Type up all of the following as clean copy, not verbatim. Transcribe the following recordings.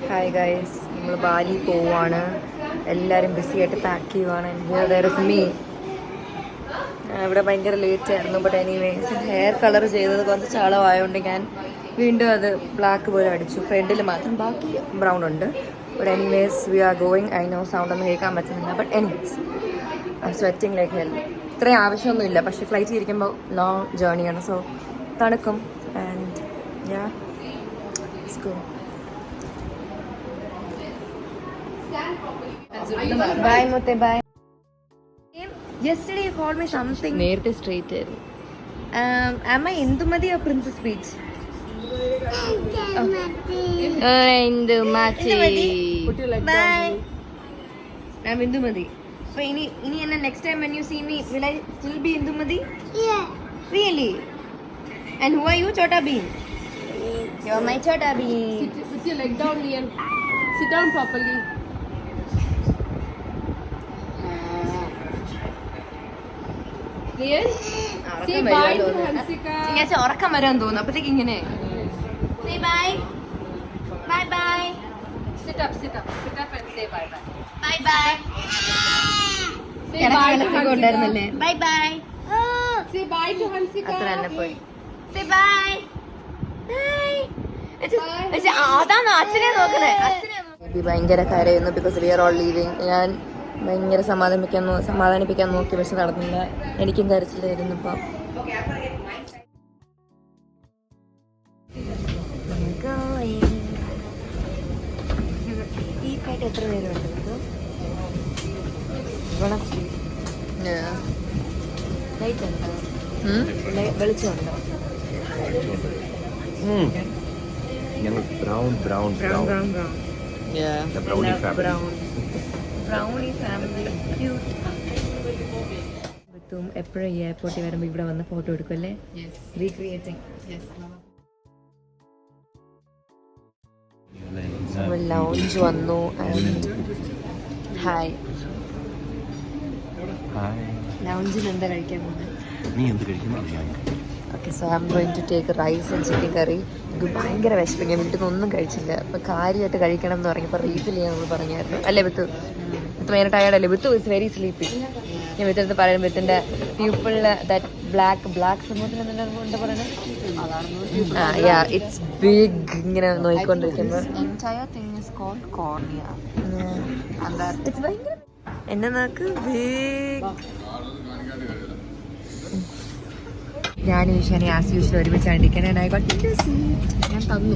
Hi guys, നമ്മൾ ബാലി പോവാണ്. എല്ലാവരും ബിസിയായിട്ട് പാക്ക് ചെയ്യുവാണ്. മീ ഇവിടെ ഭയങ്കര ലേറ്റ് ആയിരുന്നു. ബട്ട് എനിവേസ് ഹെയർ കളർ ചെയ്തത് കുറച്ച് ചളമായതുകൊണ്ട് ഞാൻ വീണ്ടും അത് ബ്ലാക്ക് പോലെ അടിച്ചു. ഫ്രണ്ടിൽ മാത്രം, ബാക്കി ബ്രൗൺ ഉണ്ട്. But anyways we are going. I no sound ഒന്നും കേൾക്കാൻ പറ്റുന്നില്ല. But anyways I am sweating like hell. ഇത്രയും ആവശ്യമൊന്നുമില്ല, പക്ഷേ ഫ്ലൈറ്റ് ഇരിക്കുമ്പോൾ ലോങ് ജേർണിയാണ്. സോ തണുക്കും. And yeah let's go. Bye Mute, bye. Yesterday you called me something. നേരത്തെ സ്ട്രേറ്റ് ആയിരുന്നു. Am I Indumati or Princess Peach? Indumati. Bye. I'm Indumati. So ini enna next time when you see me, will I still be Indumati? Yeah. Really? And who are you, Chota Bean? You're my Chota Bean. Sit your leg down, Liam. Sit down properly. Liam, say bye to Hansika. ഞാൻ ഉറക്കം വരാൻ തോന്നുന്നു. അപ്പത്തേക്ക് ഇങ്ങനെ say bye. Bye bye. Sit up and say bye bye. Bye bye. Say bye to Hansika. ഉണ്ടായിരുന്നല്ലേ? Bye bye. Say bye to Hansika. അത്ര തന്നെ പോയി. Say bye. Bye. അതാണ് അച്ഛനെ നോക്കണേ. ഭയങ്കര കരയുന്നു because we are all leaving. ഞാൻ ഭയങ്കര സമാധാനിപ്പിക്കാൻ നോക്കി, പക്ഷെ നടന്നില്ല. എനിക്കും കരച്ചിലായിരുന്നു. ഇപ്പം ഈ പാട്ട് എത്ര നേരമുണ്ട്? ലൈറ്റ് ഉണ്ടോ? വെളിച്ചമുണ്ടോ? Brownie family cute. എപ്പോഴും ഈ എയർപോർട്ടിൽ വരുമ്പോൾ ഇവിടെ വന്ന് ഫോട്ടോ എടുക്കുമല്ലേ? റീക്രിയേറ്റിംഗ്. ലൗഞ്ച് വന്നു. ഹായ്. ലൗഞ്ചിൽ എന്താ കഴിക്കാൻ പോകുന്നത്? Okay, so I am going to take rice and chicken curry. ഇത് ഭയങ്കര വിശപ്പ്. ഞാൻ വീട്ടിൽ നിന്നൊന്നും കഴിച്ചില്ല. അപ്പം കാര്യമായിട്ട് കഴിക്കണം എന്ന് പറഞ്ഞപ്പോൾ റീഫിൽ ചെയ്യാൻ നമ്മൾ പറഞ്ഞായിരുന്നു അല്ലേ? വിത്ത് ഭയങ്കര ടയർഡല്ലേ? വിത്ത് ഇസ് വെരി സ്ലീപ്പി. ഞാൻ വിത്തെടുത്ത് പറയുമ്പോൾ വിത്തിൻ്റെ പ്യൂപ്പിളിലെ ദാറ്റ് ബ്ലാക്ക് സംഭവത്തിന് എന്താ പറയുന്നത്? യാ, ഇറ്റ്സ് ബിഗ്. ഇങ്ങനെ നോക്കിക്കൊണ്ടിരിക്കുമ്പോൾ എന്നെ നോക്ക്. ബിഗ്. ഞാൻ ഈശാനെ ആസ് യൂഷ്വൽ ഒരുമിച്ചാണ് ഇരിക്കണേ. ഞാൻ തന്നു.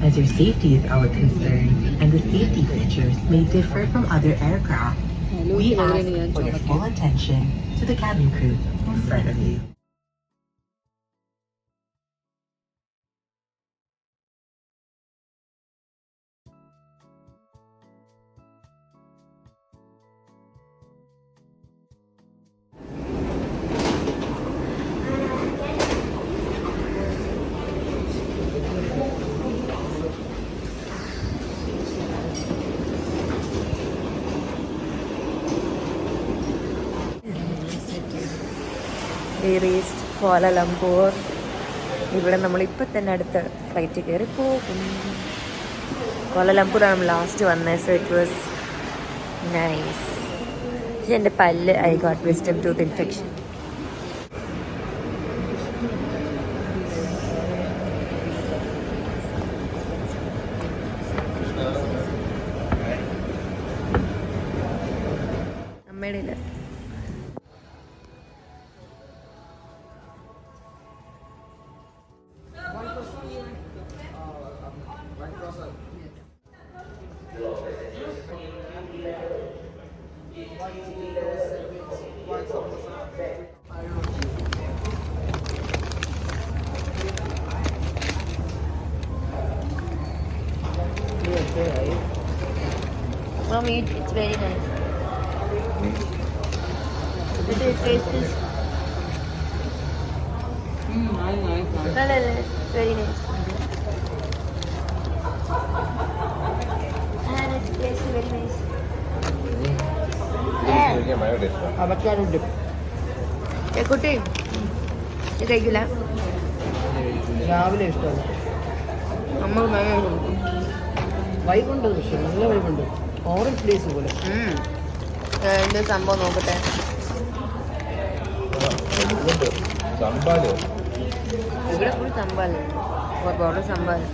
As your safety is our concern and the safety features may differ from other aircraft, we ask for your full attention to the cabin crew in front of you. We reached Kuala Lumpur. ഇവിടെ നമ്മളിപ്പോൾ തന്നെ അടുത്ത flight കയറി പോകും. കോലാലംപൂറാണ് നമ്മൾ last വന്നത്. So it was nice. പക്ഷേ എൻ്റെ പല്ല് I got wisdom tooth infection. അമ്മയുടെ ഇല്ല. Mommy, it's very nice. Did you taste this? Nice. No, it's very nice. And it's tasty, very nice. Yeah. അവക്കാരുണ്ട് കുട്ടി ഇത് കഴിക്കില്ല. രാവിലെ ഇഷ്ടമല്ല. നമ്മൾ വൈബുണ്ട്, പക്ഷെ നല്ല വൈബുണ്ട്. ഓറഞ്ച് ഡേയ്സ് പോലെ. എന്ത് സംഭവം നോക്കട്ടെ. ഇവിടെ ഫുൾ സംഭാല്, കുറേ സംഭാല്.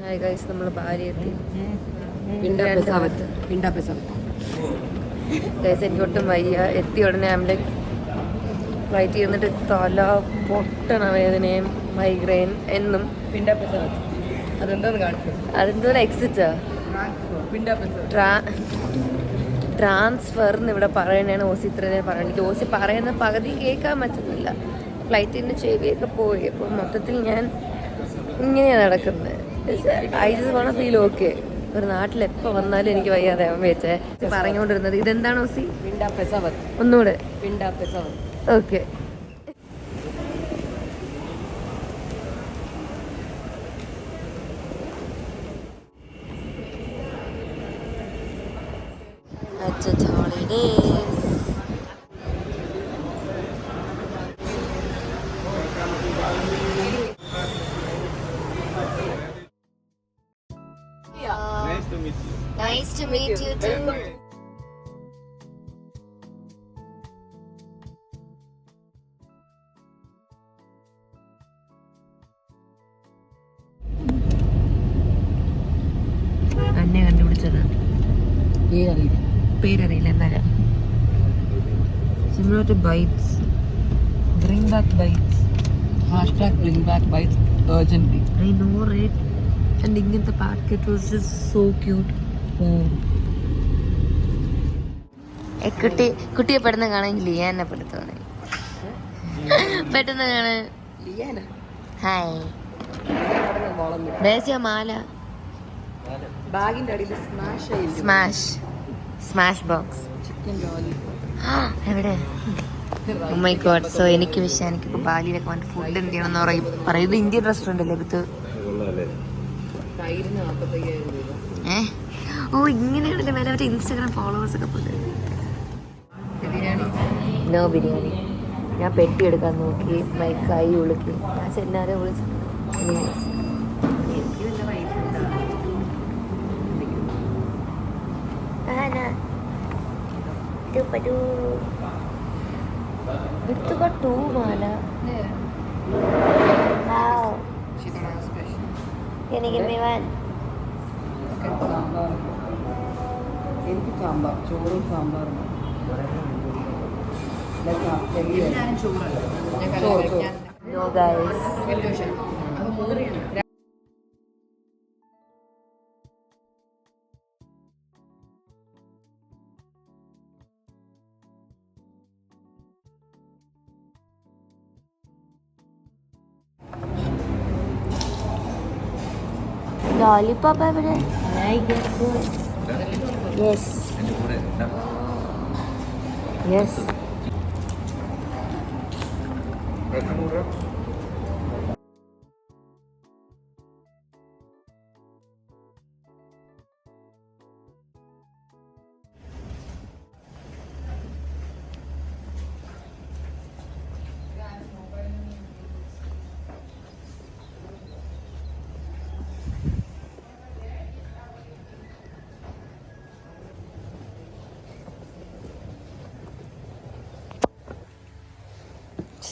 ഹായ് ഗൈസ്, നമ്മൾ ബാലി എത്തി. പിണ്ട പെസാവത്ത്. ഗൈസ് എനിക്ക് ഒട്ടും വയ്യ. എത്തി ഉടനെ നമ്മള് ഫ്ലൈറ്റ് ഇരുന്നിട്ട് തല പൊട്ടണ വേദനയും മൈഗ്രെയിൻ എന്നും. പിണ്ട പെസാവത്ത് അതെന്താന്ന് കാണിക്കും. അതെന്തോ എക്സിറ്റാ പിണ്ട പെസാവത്ത് ട്രാൻസ്ഫർ എന്ന് ഇവിടെ പറയണേണ്. ഓസി ഇത്രയും പറയുന്നത്. ഓസി പറയുന്ന പകുതി കേൾക്കാൻ പറ്റുന്നില്ല. ഫ്ലൈറ്റിൻ്റെ ചെവിയൊക്കെ പോയി. അപ്പോൾ മൊത്തത്തിൽ ഞാൻ ഇങ്ങനെയാണ് നടക്കുന്നത്. I just want feel okay. ഒരു നാട്ടിൽ എപ്പോൾ വന്നാലും എനിക്ക് വയ്യാതെ അവൻ വെച്ചേ പറഞ്ഞുകൊണ്ടിരുന്നത്. ഇതെന്താണ് ഓസി? പിണ്ട പെസാവത്ത്. ഒന്നുകൂടെ. പിണ്ട പെസാവത്ത്. Okay. Nice to meet you too. എന്നെ കണ്ടുപിടിച്ചത് പേരറിയില്ല. എന്നാലും similar to bites, bring back bites. #bring back bites urgently. I know, right? And ഇങ്ങനത്തെ packet was just so cute. കുട്ടിയെ പെട്ടെന്ന് കാണാൻ ലിയാനെ പെടുത്തോന്നെ. പെട്ടെന്ന് കാണാൻ ഹായ്. ദേശീയ മാല ബാഗിന്റെ അടിയിൽ സ്മാഷ് ബോക്സ് ചിക്കൻ ലോലി. എവിടെ? ഓ മൈ ഗോഡ്. സോ എനിക്ക് വിഷയം എനിക്കിപ്പോൾ ബാലിയിലൊക്കെ വന്നിട്ട് ഫുഡ് എന്ത് ചെയ്യണമെന്ന് പറയുന്നത്. ഇന്ത്യൻ റെസ്റ്റോറൻ്റ് അല്ലേ ഇത്? തൈരിന് 45,000 രൂപ. ഓ ഇങ്ങനെയാണല്ലേ വില. മറ്റേ ഇൻസ്റ്റാഗ്രാം ഫോളോവേഴ്സ് ഒക്കെ പോലെ. നോ ബിരിയാണി. ഞാൻ പെട്ടി എടുക്കാൻ നോക്കി, മൈ കൈ ഉളുക്കി. ഞാൻ ചെന്നാരെ വിളിച്ചു. Itu got 2 mala. Wow. Can you give me one? Sambar. എനിക്ക് സാമ്പാർ, ചോറും സാമ്പാറും. No guys. Lollipop എവിടെ? Yes. Yes.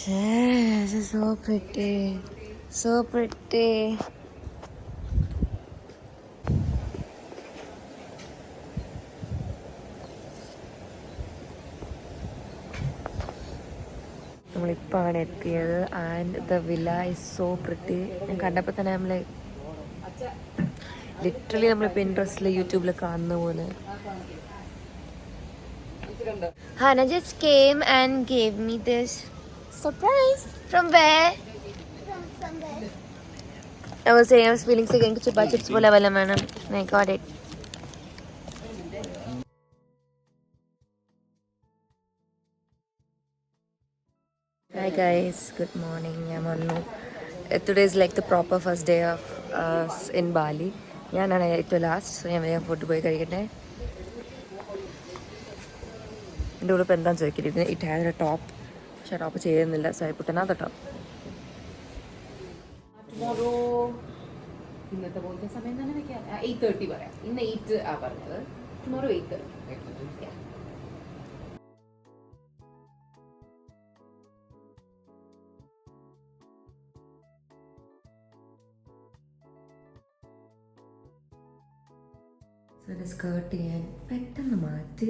This is so pretty. So pretty. നമ്മളിപ്പോഴാണ് എത്തിയത്. And the villa is so pretty. ഞാൻ കണ്ടപ്പോൾ തന്നെ നമ്മൾ ലിറ്ററലി നമ്മൾ പിൻട്രസ്റ്റിൽ യൂട്യൂബിൽ കാണുന്ന പോലെ. Hana just came and gave me this surprise. From where? From somewhere. I was saying I was feeling sick. എനിക്ക് chupa chips പോലെ വല്ലതും വേണം. I got it. Hi guys, good morning. ഞാൻ വന്നു. Today is like the proper first day of in Bali. ഞാനാണ് ഏറ്റവും last, ഞാൻ വേഗം ഫുഡ് പോയി കഴിക്കട്ടെ. എൻ്റെ ഉള്ളിൽ ഇപ്പോൾ എന്താണെന്ന് ചോദിക്കരുത്. ഇറ്റ് ഹാസ് എ ടോപ്പ്, പക്ഷേ ടോപ്പ് ചെയ്യുന്നില്ല. So I put another top. Tomorrow ഇന്നത്തെ പോലത്തെ സമയം തന്നെ വെക്കാം. 8:30 പറയാം. ഇന്ന് 8 ആ പറഞ്ഞത്. ടുമോറോ 8:30. സോ ഒരു സ്കേർട്ട് ചെയ്യാൻ പെട്ടെന്ന് മാറ്റി.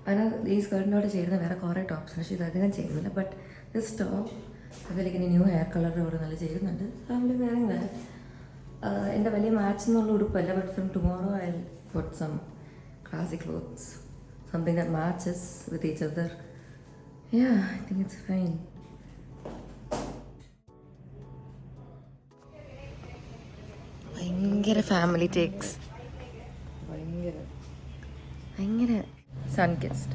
അതിനാൽ ഈ സ്കേർട്ടിനോട് ചേരുന്ന വേറെ കുറേ ടോപ്സ്, പക്ഷേ ഇത് അധികം ചെയ്യുന്നില്ല. ബട്ട് ദിസ് ടോപ്പ് അതിലേക്ക് ന്യൂ ഹെയർ കളറിനോട് നല്ല ചേരുന്നുണ്ട്. ഫാമിലി വേറെ വേറെ എൻ്റെ വലിയ മാച്ച് എന്നുള്ള ഉടുപ്പല്ല. But from tomorrow I put some classic clothes, something that matches with each other. Yeah, I think it's fine. ഭയങ്കര ഫാമിലി ടേക്സ്, ഭയങ്കര sun kissed.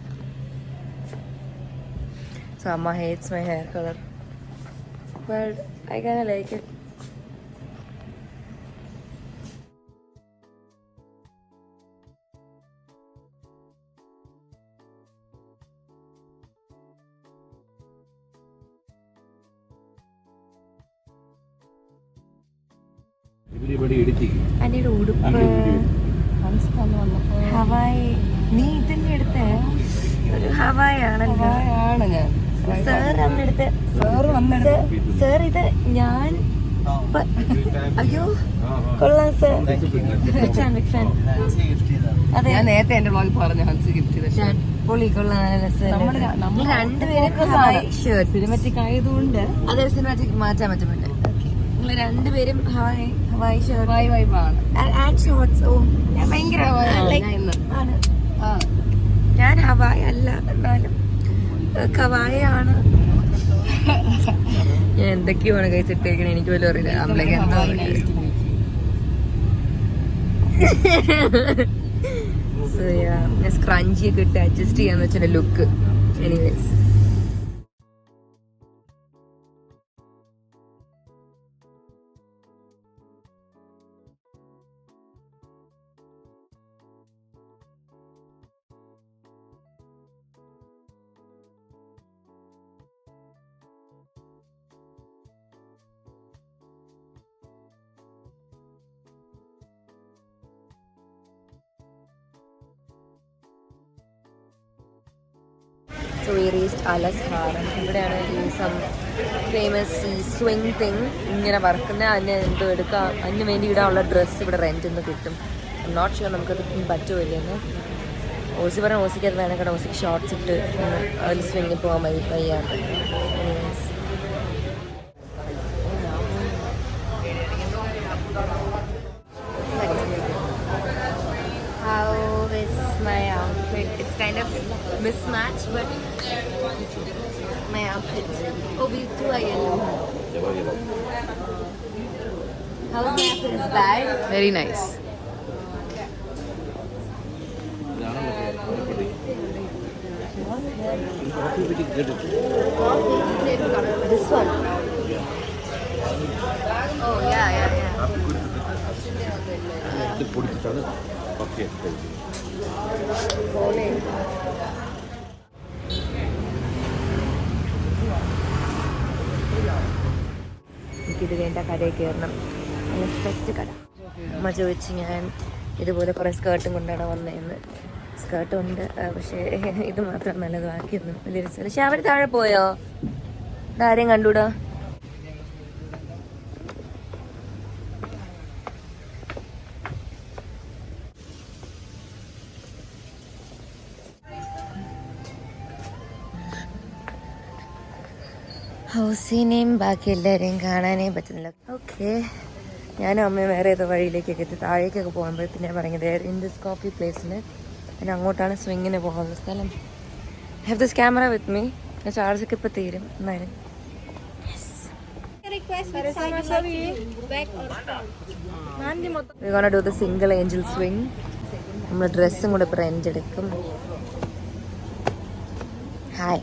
So Amma hates my hair color, but I kind of like it. Everybody editing. And it ഉടുപ്പ് Hawaii. നീ ഇതന്നെ എടുത്തേ? ഒരു Hawaii ആണല്ലോ. ആണ് ഞാൻ. സാർ അന്നെടുത്ത്. സാർ ഇത് ഞാൻ അയ്യോ കൊള്ളാം സാർ. Big fan. അതെ, ഞാൻ നേരത്തെ എന്റെ വ്ളോഗിൽ പറഞ്ഞു ഹൻസി ഗിഫ്റ്റ് ചെയ്ത പൊളി കൊള്ളാം. നമ്മൾ രണ്ടുപേരും ഹവായ് ഷർട്ട് സിനിമറ്റിക് ആയതുകൊണ്ട് അതെ, സിനിമാറ്റിക് മാറ്റാൻ പറ്റുന്നുണ്ട്. നിങ്ങൾ രണ്ടുപേരും ഹവായ് ഷർട്ട് വൈബാണ്. And shorts. ഓ, ഞാൻ ഭയങ്കര ആണ്. ഞാൻ ഹവായ് അല്ല, എന്നാലും കവായ ആണ്. ഞാൻ എന്തൊക്കെയാണ് കഴിച്ചിട്ടേക്കണേ, എനിക്ക് പോലും അറിയില്ല. നമ്മളൊക്കെ എന്താ ഞാൻ സ്ക്രഞ്ചി ഒക്കെ ഇട്ട് അഡ്ജസ്റ്റ് ചെയ്യാന്ന് വെച്ചാൽ look. Anyways, so we reached Alas Haram. ഇവിടെയാണ് ഈ ഫേമസ് ഈ സ്വിങ് തിങ് ഇങ്ങനെ വറക്കുന്ന. അതിന് എന്തോ എടുക്കാം, അതിന് വേണ്ടി ഇടാനുള്ള ഡ്രസ്സ് ഇവിടെ റെൻറ്റിൽ കിട്ടും. ഐ എം നോട്ട് ഷുവർ നമുക്കത് പറ്റുമോ ഇല്ലെന്ന്. ഓസി പറഞ്ഞാൽ ഓസിക്ക് അത് വേണം, കാരണം ഓസിക്ക് ഷോർട്ട്സ് ഇട്ട് അതിൽ സ്വിങ്ങിൽ പോകാൻ വയ്യാണ്ട്. Anyways, how is my outfit? It's kind of mismatched, but my outfit. Oh, we too are yellow. How is my outfit? Is bad? Very nice. This one. Oh yeah. എനിക്കിത് വേണ്ട, കടയിൽ കയറണം. നല്ല സെറ്റ് കട. അമ്മ ചോദിച്ചു ഞാൻ ഇതുപോലെ കുറേ സ്കേർട്ടും കൊണ്ടാണ് വന്നതെന്ന്. സ്കേർട്ടുണ്ട്, പക്ഷേ ഇത് മാത്രം നല്ലത്, ബാക്കിയൊന്നും വലിയ രസമില്ല. പക്ഷെ അവർ താഴെ പോയോ? ആരെയും കണ്ടൂടാ? ഹൗസിനെയും ബാക്കി എല്ലാവരെയും കാണാനേ പറ്റുന്നില്ല. ഓക്കെ, ഞാനും അമ്മയും വേറെ ഏതോ വഴിയിലേക്കൊക്കെ എത്തി താഴേക്കൊക്കെ പോകുമ്പോഴത്തേക്ക് ഞാൻ പറഞ്ഞത് ഇൻ ദിസ് കോഫി പ്ലേസിൽ ഞാൻ അങ്ങോട്ടാണ് സ്വിങ്ങിന് പോകുന്ന സ്ഥലം. I have this camera with me. ചാർജൊക്കെ ഇപ്പോൾ തീരും. എന്നാലും we're gonna do the single angel swing. നമ്മൾ ഡ്രസ്സും കൂടെ ഇപ്പോൾ റെൻ്റ് എടുക്കും. Hi.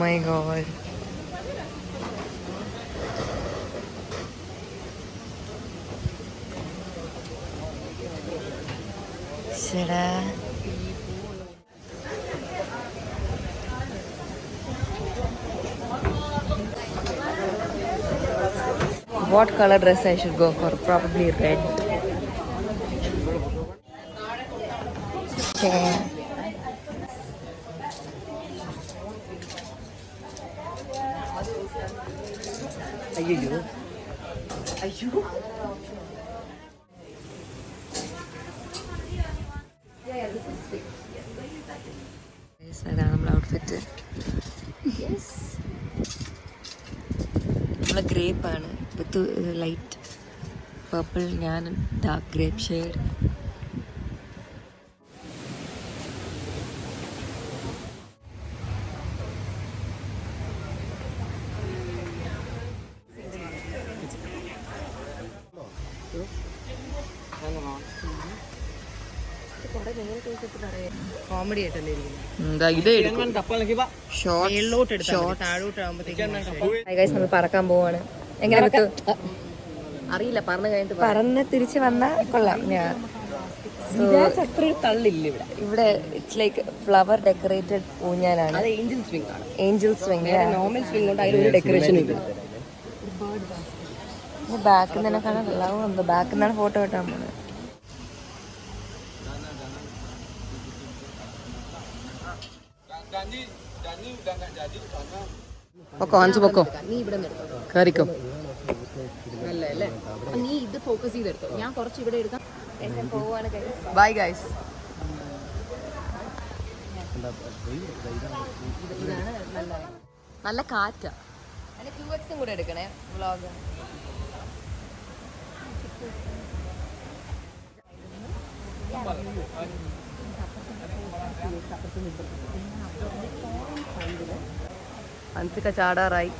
my god. Shada. What color dress I should go for? Probably red. Okay. അയ്യോ അയ്യോ അതാണ് നമ്മളെ ഔട്ട്ഫിറ്റ്. നമ്മളെ ഗ്രേപ്പ് ആണ് വിത്ത് ലൈറ്റ് പർപ്പിൾ, ഞാൻ ഡാർക്ക് ഗ്രേപ്പ് ഷെയ്ഡ്. കോമഡി ആയിട്ടല്ലേ നമ്മൾ പറക്കാൻ പോവാണ്. എങ്ങനെ അറിയില്ല, പറഞ്ഞു കഴിഞ്ഞിട്ട് പറന്ന് തിരിച്ച് വന്നാ കൊള്ളാം. ഞാൻ തള്ളില്ല ഇവിടെ. ഇവിടെ ഇറ്റ്സ് ലൈക്ക് ഫ്ലവർ ഡെക്കറേറ്റഡ് ഊഞ്ഞാലാണ്. അത് ഏഞ്ചൽ സ്വിംഗ് ആണ്. Angel swing. നോർമൽ സ്വിംഗ് കൊണ്ട് അതിലൊരു ഡെക്കറേഷൻ ഇല്ല. ബാക്കിൽ നിന്ന് തന്നെ കാണാൻ കൊള്ളാവുന്നുണ്ട്. ബാക്കിൽ നിന്നാണ് ഫോട്ടോ കിട്ടാൻ പോകുന്നത്. പൊക്കോ നീ ഇവിടെ നിന്ന് എടുത്തോ. കയറിക്കോ. നല്ലല്ലേ? നീ ഇത് ഫോക്കസ് ചെയ്തെടുത്തോ. ഞാൻ കുറച്ച് ഇവിടെ എടുക്കാം. പോവാണ്. Bye guys. നല്ല കാറ്റാ. കൂടെ എടുക്കണേ വ്ളോഗ്. അൻസിക്ക ചാടാറായി.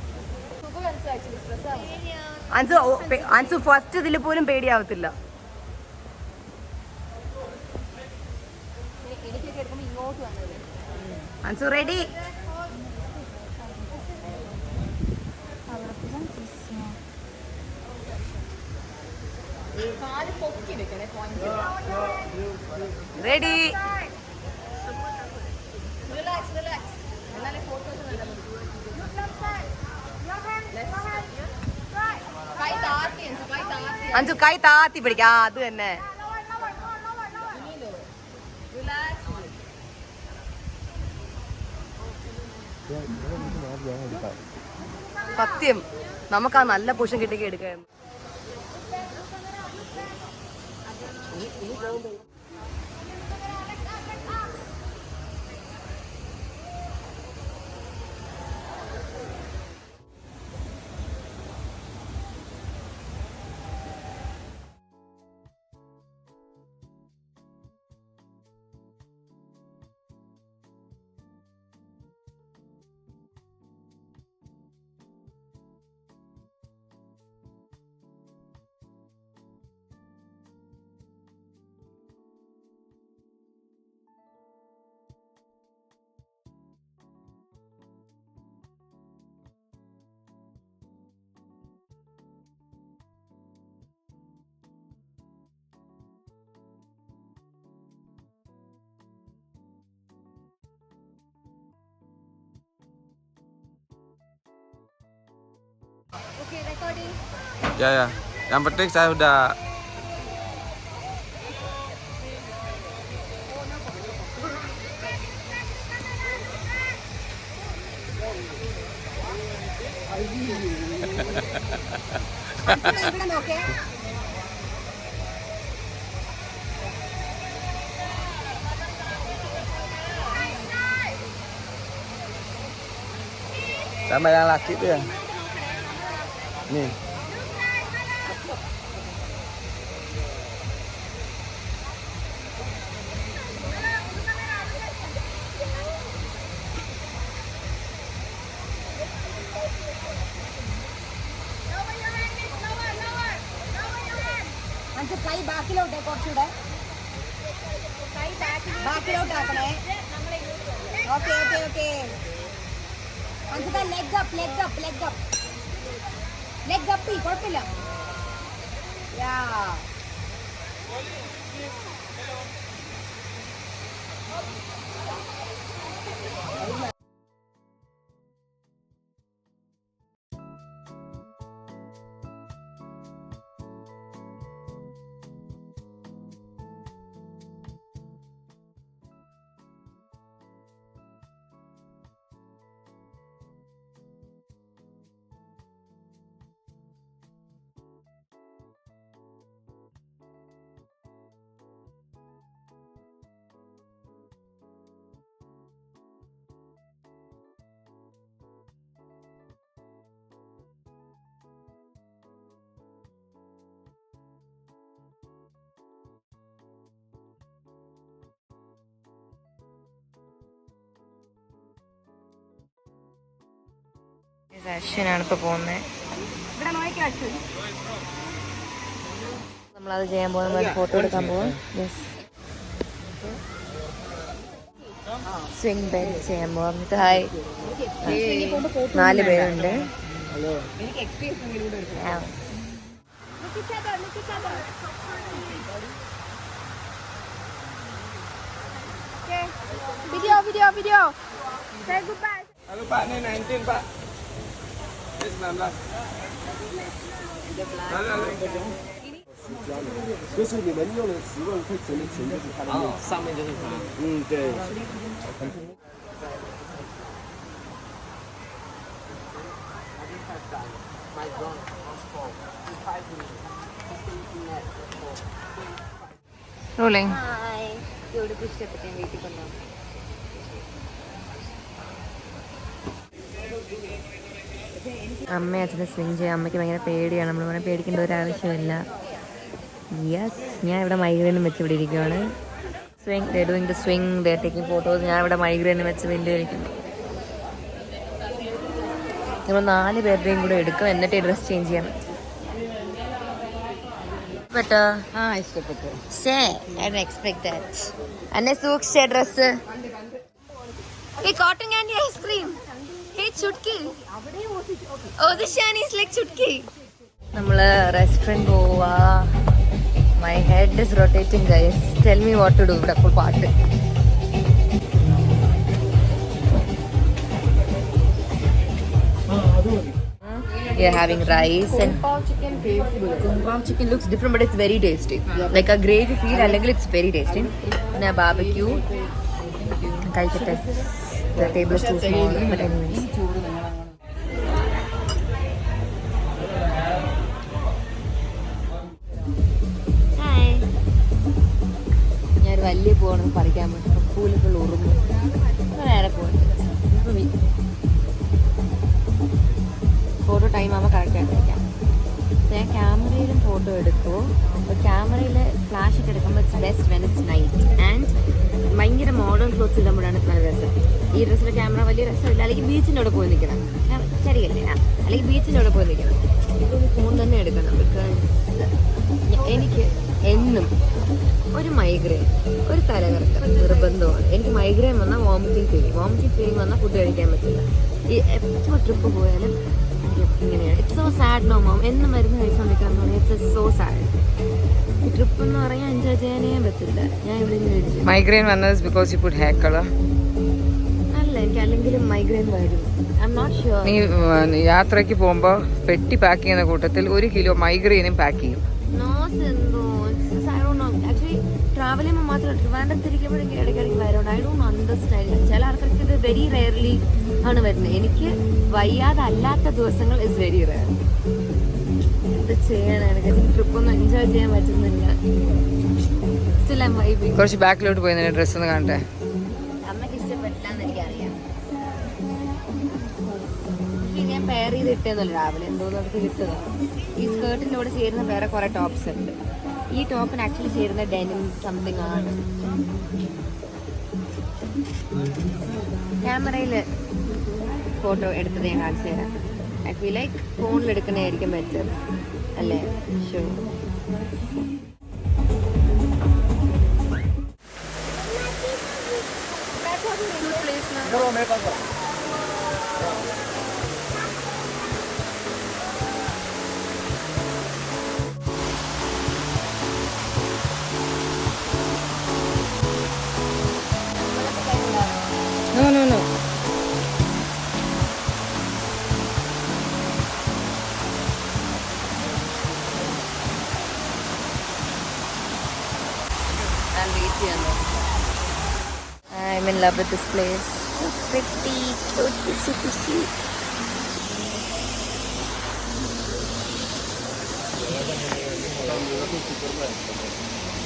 അൻസു ഫസ്റ്റ് ഇതിൽ പോലും പേടിയാവത്തില്ല. അൻസു റെഡി? റെഡി? അഞ്ചു കൈ താത്തി പിടിക്കാം. അത് തന്നെ. സത്യം നമുക്ക് ആ നല്ല പൊസിഷൻ കിട്ടിക്ക് എടുക്കാം. Ya. Yang penting saya udah sama yang laki tuh ya. Nih. കൈ ബാക്കിലോട്ടെ, കുറച്ചുകൂടെ ബാക്കിലോട്ടാക്കണേ. Okay okay okay. കുഴപ്പമില്ല. അശ്വിനാണ് ഇപ്പോൾ പോകുന്നത്. നമ്മളത് ചെയ്യാൻ പോകുന്ന ഫോട്ടോ എടുക്കാൻ പോവാം. യെസ്, സ്വിംഗ് ബെഡ് ചെയ്യാൻ പോവാം. എന്നിട്ട് ഹായ് 4 പേരുണ്ട്. Video. Say goodbye. Halo Pak, ini 19 Pak. Ini 19.就是你们用的10万块钱的钱就是他的面子。上面就是它。对。 rolling. ഇഷ്ടപ്പെട്ടു വീട്ടിൽ കൊണ്ടോ. അമ്മ അച്ഛനെ സ്വിങ് ചെയ്യാം. അമ്മയ്ക്ക് ഭയങ്കര പേടിയാണ്. നമ്മൾ പറഞ്ഞാൽ പേടിക്കേണ്ട ഒരു ആവശ്യമില്ല. യെസ്, ഞാൻ ഇവിടെ മൈഗ്രെയിനും വെച്ച് ഇവിടെ ഇരിക്കുവാണ്. Swing, they doing the swing, they taking photos. ഞാൻ ഇവിടെ മൈഗ്രെയിനും വെച്ച് വലിയ ഇരിക്കുന്നു. നമ്മൾ 4 പേരുടെയും കൂടെ എടുക്കും, എന്നിട്ട് ഡ്രസ് ചേഞ്ച് ചെയ്യാൻ പറ്റും. ഇഷ്ടപ്പെട്ടു. എന്നെ സൂക്ഷിച്ച ഡ്രസ്. Cotton candy ice cream. നമ്മള് റെസ്റ്റോറന്റ് പോവാ. My head is rotating guys. Tell me what to do. ഇവിടെ അപ്പോൾ പാട്ട്. We are having rice and Kung Pao chicken looks different, but it's very tasty. Like a gravy feel, അല്ലെങ്കിൽ it's very tasty. പിന്നെ barbecue. കഴിക്കട്ടെ. The table is too small, but anyways. Hi. ഞാൻ വലിയ പോകണം പറിക്കാൻ പറ്റും. പൂല് ഫുൾ ഉറുമ്പ്. നേരെ പോകട്ടെ. ഫോട്ടോ ടൈം ആകുമ്പോൾ കറക്റ്റായിട്ട് വയ്ക്കാം. ഞാൻ ക്യാമറയിലും ഫോട്ടോ എടുക്കുമോ. അപ്പോൾ ക്യാമറയിൽ ഫ്ലാഷ് ഒക്കെ എടുക്കുമ്പോൾ it's best when it's night. And ഭയങ്കര മോഡേൺ ക്ലോത്ത്സ് ഇടുമ്പോഴാണ് നല്ല രസം. ഈ ഡ്രസ്സിലെ ക്യാമറ വലിയ രസമില്ല. അല്ലെങ്കിൽ ബീച്ചിൻ്റെ അവിടെ പോയി നിൽക്കണം. ശരിയല്ലേ? അല്ലെങ്കിൽ ബീച്ചിൻ്റെ അവിടെ പോയി നിൽക്കണം. ഇപ്പോൾ ഫോൺ തന്നെ എടുക്കണം. ബിക്കോസ് എനിക്ക് എന്നും ഒരു മൈഗ്രെയിൻ, ഒരു തലകറക്കം നിർബന്ധമാണ്. എനിക്ക് മൈഗ്രെയിൻ വന്നാൽ വോമിറ്റിംഗ് ഫീലിംഗ് വന്നാൽ ഫുഡ് കഴിക്കാൻ പറ്റില്ല. ഈ എപ്പോൾ ട്രിപ്പ് പോയാലും ഇങ്ങനെയാണ്. It's so sad no mom. എന്ന് മരുന്ന് കഴിച്ചുകൊണ്ടിരിക്കണം എന്ന് പറഞ്ഞാൽ ഇറ്റ്സ് സോ സാഡ്. ഈ ട്രിപ്പ് എന്ന് പറഞ്ഞാൽ എൻജോയ് ചെയ്യാനേ പറ്റില്ല. ഞാൻ ഇവിടെ ഇങ്ങനെ മൈഗ്രെയിൻ വന്നത് because you put hair colour. അല്ല, എനിക്ക് അല്ലെങ്കിലും മൈഗ്രെയിൻ വരും. I M not sure. നീ യാത്രയ്ക്ക് പോകുമ്പോൾ പെട്ടി പാക്ക് ചെയ്യുന്ന കൂട്ടത്തിൽ 1 കിലോ മൈഗ്രെയിനും പാക്ക് ചെയ്യും. ആക്ച്വലി ട്രാവൽ ചെയ്യുമ്പോൾ മാത്രമല്ല, ട്രിവാൻഡ്രത്തിരിക്കുമ്പോഴെങ്കിൽ ഇടയ്ക്കിടയ്ക്ക് വരണം. I don't understand. ചില ആൾക്കാർക്ക് ഇത് വെരി റെയർലി ആണ് വരുന്നത്. എനിക്ക് വയ്യാതല്ലാത്ത ദിവസങ്ങൾ ഇസ് വെരി റെയർ. ഇത് ചെയ്യാനാണ് ട്രിപ്പൊന്നും എൻജോയ് ചെയ്യാൻ പറ്റുന്നില്ല. Still I M vibing. കുറച്ച് ബാക്കിലോട്ട് പോയി ഡ്രസ്സ് ഒന്ന് കാണട്ടെ. അമ്മയ്ക്ക് ഇഷ്ടപ്പെട്ടില്ല എന്ന് എനിക്കറിയാം. ഞാൻ പെയർ ചെയ്ത് ഇട്ടേന്നല്ലോ രാവിലെ. എന്തോന്നും അവർക്ക് കിട്ടുന്നതാണ്. ഈ സ്കേർട്ടിൻ്റെ കൂടെ ചേരുന്ന വേറെ കുറേ ടോപ്സ് ഉണ്ട്. ഈ ടോപ്പിന് ആക്ച്വലി ചേരുന്ന ഡെനിം സംതിങ് ആണ്. ക്യാമറയിൽ ഫോട്ടോ എടുത്തത് ഞാൻ കാണിച്ചു തരാം. ഐ ഫീൽ ലൈക്ക് ഫോണിൽ എടുക്കുന്നതായിരിക്കും ബെറ്റർ അല്ലേ? ഷോ.没办法。I'm in love with this place. So pretty, so pretty.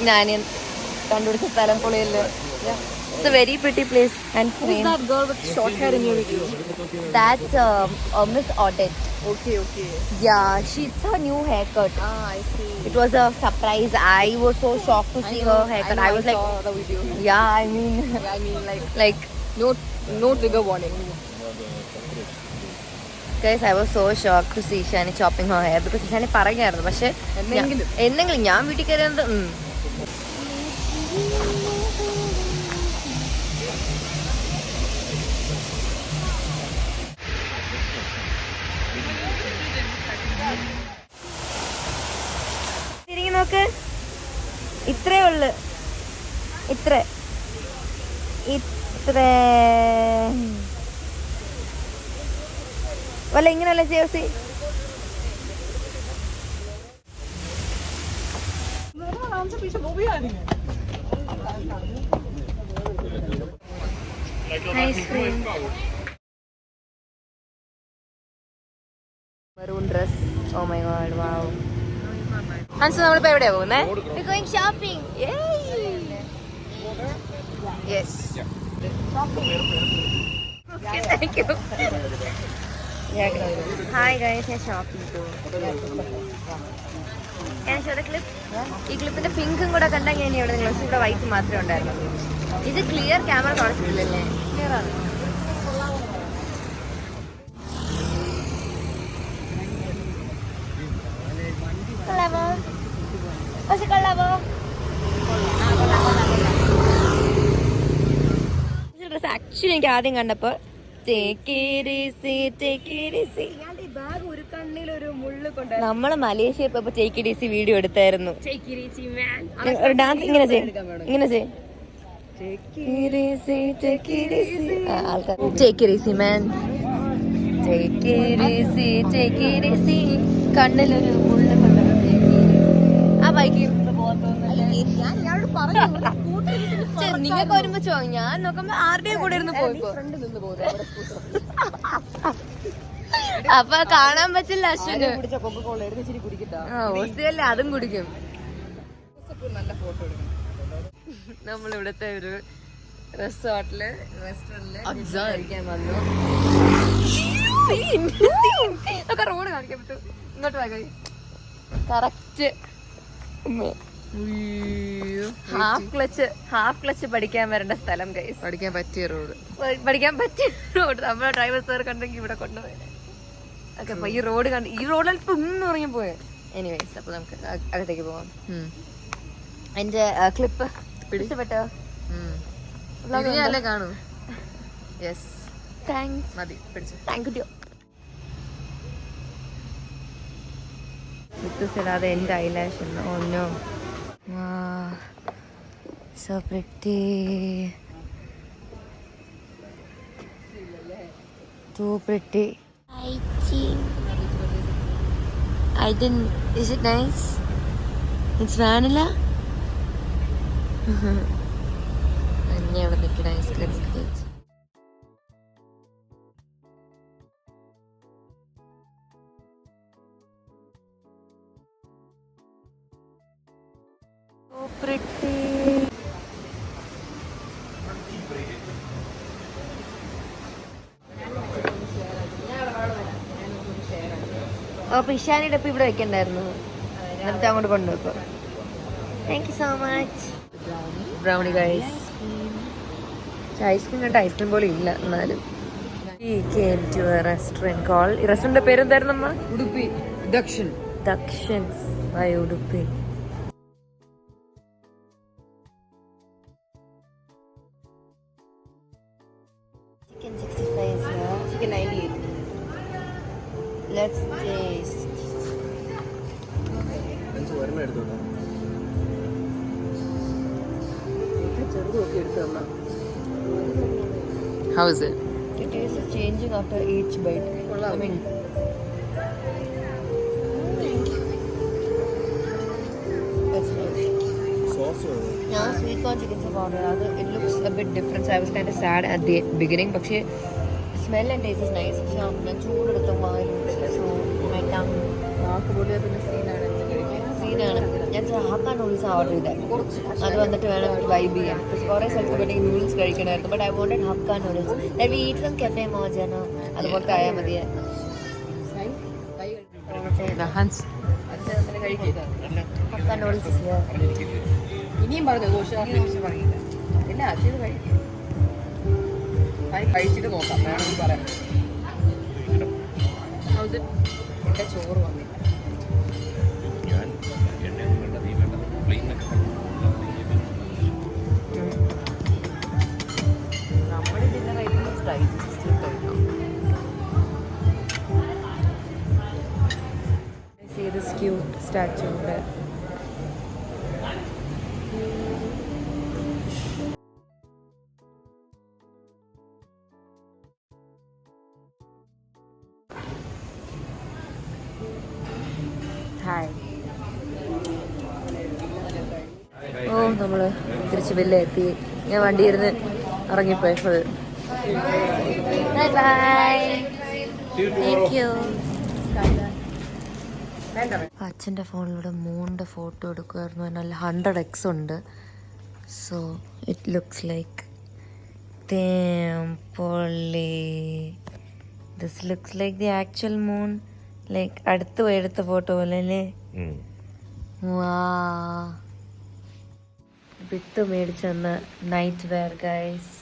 ഞാൻ കണ്ടുപിടിച്ച സ്ഥലം പൊളിയല്ലേ. It's a very pretty place and Who's that girl with short hair in your video? That's Miss Audit. Okay. Yeah, she's her new haircut. I see. It was a surprise. I was so shocked to see her haircut. I was like, saw the video. yeah, I mean, like No trigger warning. guys, I was so shocked to see Shani chopping her hair because Shani പറയുകയായിരുന്നു. പക്ഷെ എന്തെങ്കിലും ഞാൻ വീട്ടിൽ കയറിയത് തിരിഞ്ഞു നോക്ക്. ഇത്രേ ഉള്ളു. ഇത്ര വല്ല ഇങ്ങനല്ല ചേച്ചി. Maroon dress. Oh my god, wow. ഹൻസ്, നമ്മളിപ്പോ എവിടെയാ പോകുന്നേ? We're going shopping. Yay. Yes. Okay, thank you. Hi guys, ഞാൻ ഷോപ്പിംഗ് പോകും. Can I show the clip? ഈ ക്ലിപ്പിന്റെ പിങ്കും കൂടെ കണ്ടാൽ ഞാൻ ഇവിടെ നിങ്ങൾ ഇവിടെ വൈറ്റ് മാത്രമേ ഉണ്ടായിരുന്നു. ഇത് ക്ലിയർ ക്യാമറ കാണിച്ചിട്ടില്ലല്ലേ? ക്ലിയർ ആണ്. കൊള്ളാമോ? പക്ഷെ കൊള്ളാമോ? ഡ്രസ് ആക്ച്വലി എനിക്ക് ആദ്യം കണ്ടപ്പോ നമ്മള് മലേഷ്യ ഇപ്പൊ ടേക്ക് ഡി സി വീഡിയോ എടുത്തായിരുന്നു. ഒരു ഡാൻസ് ഇങ്ങനെ ചെയ് ആൾക്കാർ take easy man, take easy, കണ്ണിലൊരു മുള്ളു കൊണ്ടു. ആ ബൈക്ക് നിങ്ങൾക്ക് വരുമ്പോ ഞാൻ നോക്കുമ്പോ ആരുടെയും കൂടെ ഇരുന്ന് പോയിപ്പോ അപ്പൊ കാണാൻ പറ്റില്ല. അശ്വിന് ഓസിയല്ലേ, അതും കുടിക്കും. നമ്മളിവിടുത്തെ ഒരു റെസ്റ്റോറന്റില് കഴിക്കാൻ വന്നു. റോഡ് കാണിക്കാൻ പറ്റും. ഇങ്ങോട്ട് വാങ്ങി കറക്റ്റ് ഹാഫ് ക്ലച്ച് പഠിക്കാൻ വരേണ്ട സ്ഥലം ഗൈസ്. പഠിക്കാൻ പറ്റിയ റോഡ്. നമ്മളെ ഡ്രൈവർ സാർ കണ്ടെങ്കിൽ ഇവിടെ കൊണ്ടുപോയി. ഓക്കെ, അപ്പൊ ഈ റോഡ് കണ്ട് ഈ റോഡിൽ ഇപ്പൊ ഒന്നും ഇറങ്ങി പോയെ. എനിവേസ്, അപ്പൊ നമുക്ക് അകത്തേക്ക് പോവാം. എന്റെ ക്ലിപ്പ് പിടിച്ചപ്പെട്ടോ? കാണൂ. Yes, thanks. മതി, പിടിച്ചു. Thank you. ഇടാതെ എന്റെ ഐലാഷ് ഉണ്ട്. Oh no, so pretty, too pretty. I didn't. Is it nice? It's vanilla. അന്നെ അവിടെ നിൽക്കണ ഐസ്ക്രീം. So pretty. അപ്പൊ ഇഷാനിയുടെ ഇപ്പൊ ഇവിടെ വെക്കണ്ടായിരുന്നു, എന്നിട്ട് അങ്ങോട്ട് കൊണ്ടുവെക്കോ. Thank you so much. Brownie guys. Ice cream കണ്ട ഐസ്ക്രീം പോലെ ഇല്ല. എന്നാലും We came to a restaurant called, ഈ റെസ്റ്റോറന്റിന്റെ പേരെന്തായിരുന്നു അമ്മ? ഉടുപ്പി ദക്ഷൻ by Udupi. Chicken 65 is here. Chicken 98. Let's taste. How is it? The taste is changing after each bite. I mean, that's nice. ഞാൻ sweet corn chicken soup order ചെയ്തത്. അത് it looks a bit difference. I was kind of sad at the beginning. പക്ഷേ smell and taste is nice. പക്ഷേ ഞാൻ ചൂടെടുത്ത വായിൽ so my tongue സീനാണ്. ഞാൻ ഹാക്ക noodles order ചെയ്തത്. അത് വന്നിട്ട് വേണം വൈബ് ചെയ്യാൻ. കുറേ സ്ഥലത്ത് വേണമെങ്കിൽ നൂഡിൽസ് കഴിക്കണമായിരുന്നു. But I wanted hakka noodles. We eat from cafe മോജനോ അതുപോലത്തെ ആയാൽ മതിയെ. ഹൻസ് ഹക്ക നൂഡിൽസ് ഇനിയും പറഞ്ഞു ദോഷം പറഞ്ഞില്ല. ഇല്ല ചെയ്ത് കഴിച്ചിട്ട് നോക്കാം. വേണമെങ്കിൽ പറയാം. എന്റെ ചോറ് വന്നില്ല. നമ്മുടെ ഡിന്നർ ഐറ്റംസ് ഡൈജസ്റ്റ് കഴിക്കാം. See this cute statue there. Hi. ഓ നമ്മള് തിരിച്ച് ബില്ല് എത്തി. ഞാൻ വണ്ടിയിരുന്ന് ഇറങ്ങിപ്പോയി full. Bye bye. Thank you. അച്ഛൻ്റെ ഫോണിലൂടെ മൂണിൻ്റെ ഫോട്ടോ എടുക്കുമായിരുന്നു. നല്ല 100x ഉണ്ട്. സോ ഇറ്റ് ലുക്സ് ലൈക്ക് പൊള്ളി. This looks like the actual moon. Like അടുത്ത് പോയി എടുത്ത ഫോട്ടോ പോലെ അല്ലേ? വാ. വിത്ത് മേടിച്ച് തന്ന നൈറ്റ് വെയർ ഗൈസ്.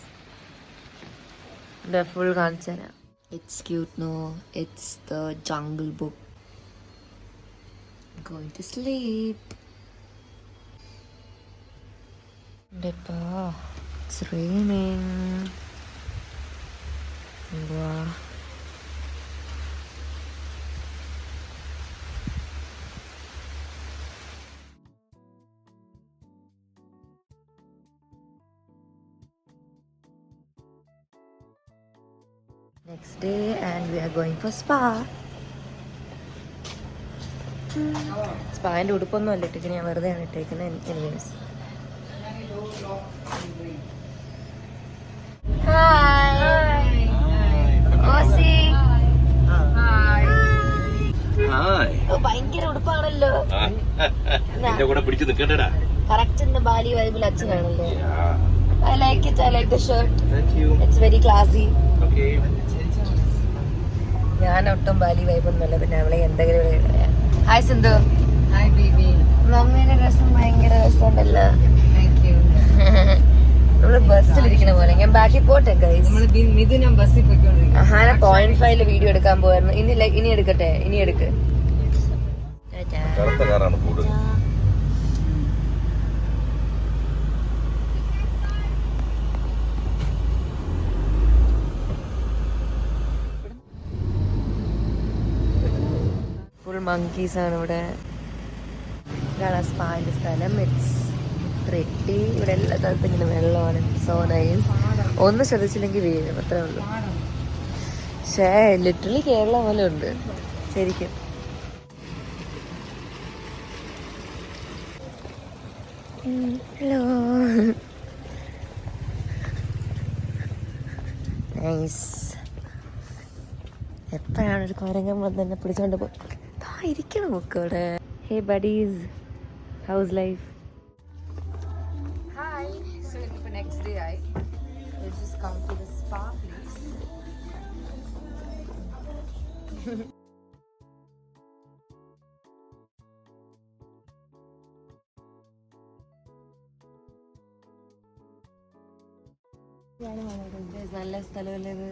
ഫുൾ കാണിച്ചു തരാം. It's cute no. It's the jungle book. Going to sleep. Dippa, it's raining. Wow. Next day and we are going for spa. സ്പാൻ്റെ ഉടുപ്പൊന്നും അല്ല ഇട്ടേക്കുന്നത്. ഞാൻ വെറുതെയാണ് ഇട്ടേക്കുന്നത്. എനിവേസ് ഭയങ്കര ഉടുപ്പാണല്ലോ. കറക്റ്റ് എന്താ Bali വൈബിൽ അച്ഛനാണല്ലോ. I like it. I like the shirt. Thank you. It's very classy. Okay. ഞാൻ ഒട്ടും ബാലി വൈബൊന്നുമല്ല. പിന്നെ അവളെ എന്തെങ്കിലും പറയാം. ഹായ് സിന്ധു. Hi baby. മമ്മിയുടെ ഡ്രസ്സും ഭയങ്കര രസമുണ്ടല്ലോ. Thank you. നമ്മള് ബസ്സിലിരിക്കണ പോലെ. ഞാൻ ബാക്കി പോട്ടെ ഗൈസ്. മിഥുനം ബസ്സിൽ പോയിക്കൊണ്ടിരിക്കും. ഹാന 0.5 വീഡിയോ എടുക്കാൻ പോയായിരുന്നു. ഇനി എടുക്കട്ടെ. ഇനി എടുക്ക്. ഫുൾ മങ്കീസ് ആണ് ഇവിടെ. ഇതാണ് സ്പാൻ്റെ സ്ഥലം. It's pretty. ഇവിടെ എല്ലാ സ്ഥലത്തും ഇങ്ങനെ വെള്ളമാണ്. So nice. ഒന്ന് ശ്രദ്ധിച്ചില്ലെങ്കിൽ വീഴും. അത്രേ ഉള്ളൂ. പക്ഷേ ലിറ്ററലി കേരളം പോലെ ഉണ്ട് ശരിക്കും. ഹലോ. നൈസ്. എപ്പോഴാണ് ഒരു കുരങ്ങൻ വന്ന് എന്നെ പിടിച്ചോണ്ട് ഇരിക്കണം നമുക്ക് ഇവിടെ. Hey buddies, how's life? Hi. So ഇപ്പോൾ നെക്സ്റ്റ് ഡേ ആയി. Let's just come to the spa please. നല്ല സ്ഥലമല്ലേ ഇത്?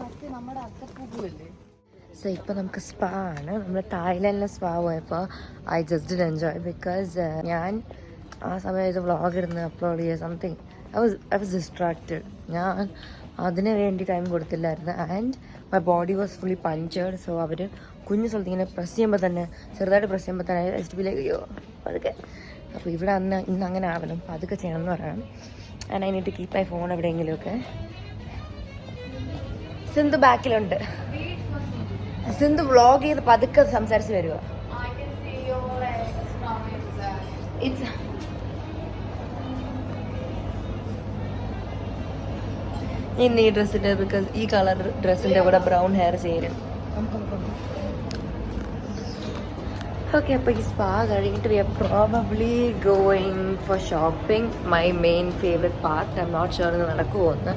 മറ്റേ നമ്മുടെ അക്കപ്പൂപ്പല്ലേ. സോ ഇപ്പോൾ നമുക്ക് സ്പാ ആണ്. നമ്മൾ തായ്ലാൻഡിലെ സ്പാ പോയപ്പോൾ I just did enjoy because ഞാൻ ആ സമയത്ത് വ്ളോഗ് ഇടുന്ന അപ്ലോഡ് ചെയ്യുക സംതിങ്. I was distracted. ഞാൻ അതിന് വേണ്ടി ടൈം കൊടുത്തില്ലായിരുന്നു. And my body was fully punctured. So അവർ കുഞ്ഞു സ്ഥലത്ത് ഇങ്ങനെ പ്രസ് ചെയ്യുമ്പോൾ തന്നെ, ചെറുതായിട്ട് പ്രസ് ചെയ്യുമ്പോൾ തന്നെ എസ്റ്റിലേക്ക് അയ്യോ അതൊക്കെ. അപ്പോൾ ഇവിടെ ഇന്ന് അങ്ങനെ ആവണം. അപ്പോൾ അതൊക്കെ ചെയ്യണം എന്ന് പറയണം. And I need to keep my phone എവിടെയെങ്കിലുമൊക്കെ. സിന്ധു ബാക്കിലുണ്ട്. സിന്ധു വ്ളോഗ് ചെയ്ത് പതുക്കെ സംസാരിച്ച് വരുക. ഇറ്റ്സ് ഇന്ന് ഈ ഡ്രസ്സിൻ്റെ ബിക്കോസ് ഈ കളർ ഡ്രസ്സിൻ്റെ കൂടെ ബ്രൗൺ ഹെയർ ചേരും. ഓക്കെ, അപ്പോൾ ഈ സ്പാ കഴിഞ്ഞിട്ട് we are probably going for shopping. My main favourite part. I M not sure ഇത് നടക്കുമോ എന്ന്.